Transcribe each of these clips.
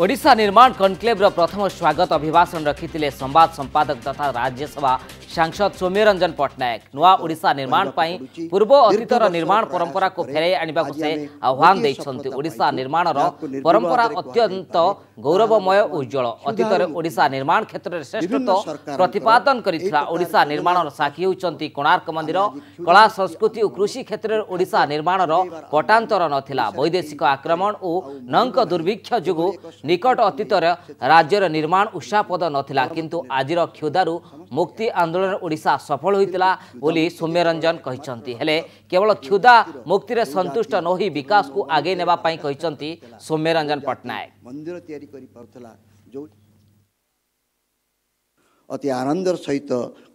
ओडिशा निर्माण कनक्लेव्र प्रथम स्वागत अभिभाषण रखिथिले संवाद संपादक तथा राज्यसभा सांसद सौम्य रंजन पट्टनायक। नुआ ओडिशा निर्माण पई पूर्व अतीतर निर्माण परंपरा को फेरै आनिबाकु से आह्वान दैछन्ति। ओडिशा निर्माणर परंपरा अत्यंत गौरवमय उज्जवल। अतीतर ओडिशा निर्माण क्षेत्र में श्रेष्ठत्व प्रतिपादन करिथिला। ओडिशा निर्माणर साक्षी होउछन्ति कोणार्क मंदिर। कला संस्कृति और कृषि क्षेत्र में ओडिशा निर्माणर पटांतर नथिला। वैदेशिक आक्रमण और नंक दुर्भिक्ष जुगु निकट अतीतर राज्यर निर्माण उत्साहपद नथिला, किंतु आजिर क्षुधारू मुक्ति आंदोलन ओडिशा सफल होइतिला बोली सौम्य रंजन कहिसंती। हेले केवल क्षुधा मुक्ति रे संतुष्ट न होई विकास को आगे नेबा पई कहिसंती सौम्य रंजन पट्टनायक। मंदिर तैयारी करि परथला जो अति आनंदर सहित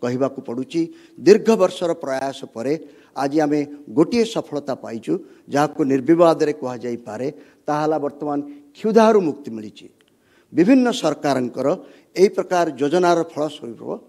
कहवाकू पड़ुची। दीर्घ वर्षर प्रयास परे आज आमे गोटे सफलता पाइचु जहाको निर्विवाद रे कहा जाई पारे ताहाला वर्तमान क्षुधारू मुक्ति मिली। विभिन्न सरकारंकर एई प्रकार योजनार फलस्वरूप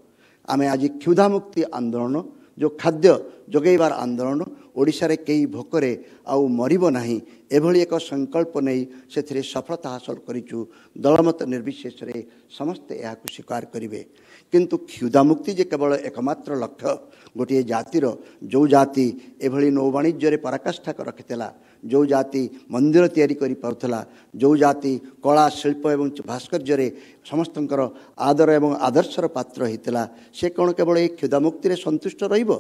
आमे आज क्षुधा मुक्ति आंदोलन जो खाद्य जोगैबार आंदोलन ओडिशा रे कई भोकरे आउ मरिबो नाही एभली एक संकल्प नहीं से सफलता हासिल करिचु। दलमत निर्विशेष रे समस्त याकु स्वीकार करिवे, किंतु क्षुधा मुक्ति जे केवल एकमात्र लक्ष्य गोटे जातिर जो जाति एभली नौ वाणिज्य पराकाष्ठा रखिला, जो जाति मंदिर तैयारी करि पारुथला, जो जाति कला शिल्प एवं भास्कर्य समस्तंकर आदर एवं आदर्शर पात्र होता से कौन केवल ये क्षुधा मुक्ति संतुष्ट रहिबो।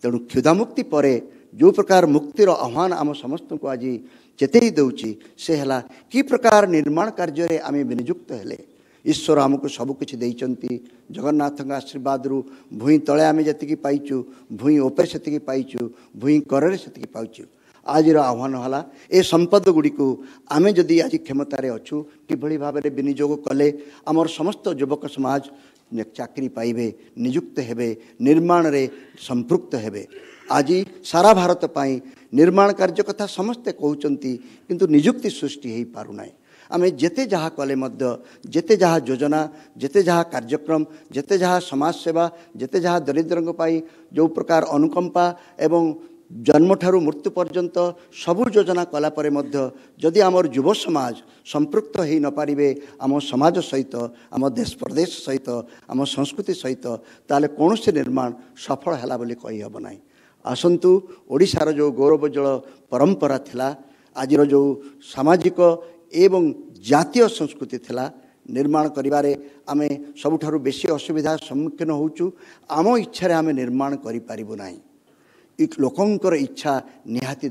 तेणु क्षुधा मुक्ति परे जो प्रकार मुक्तिर आह्वान आम समस्त को आज चेतई दौची से है कि प्रकार निर्माण कार्य आम विनियुक्त हेले। ईश्वर आमको सबकिछि देइचंती। जगन्नाथ आशीर्वाद रु भूई तले आम जी पाइचु, भूई ओपे से पाइचु, भूई करे से पाइचु। आज आह्वान है ए संपद गुड़ी को आम जदि आज क्षमतार अच्छु किभली भाव में विनियोग कले आमर समस्त युवक समाज चाकरी पाइबे, नियुक्त हेबे, निर्माण रे संपृक्त हेबे। आज सारा भारत पाई निर्माण कार्य कथा समस्ते कहउचंती, किंतु नियुक्ति सृष्टि हो पारुना। आमे जेते जहाँ कले मध्य जेते जहाँ योजना जेते जहाँ कार्यक्रम जेते जहाँ समाज सेवा जेते जहाँ दरिद्रंग पाई जो प्रकार अनुकंपा एवं जन्म ठारू मृत्यु पर्यंत सबु योजना कला परे मध्य जदि आमर युव समाज संपृक्त हो न पारिबे आम समाज सहित आम देश प्रदेश सहित आम संस्कृति सहित ताले कौन से निर्माण सफल हैला बोली कही हब नाही। आसंतु ओडिशार जो गौरवोज्वल परंपरा थिला, आजिर जो सामाजिक एवं जातीय संस्कृति थिला निर्माण करिबारे आमे सबुठारु बेसी असुविधा सम्मुखीन होउचु। आम इच्छा रे आमे निर्माण करि पारिबु नाही। लोकंकर इच्छा निहाती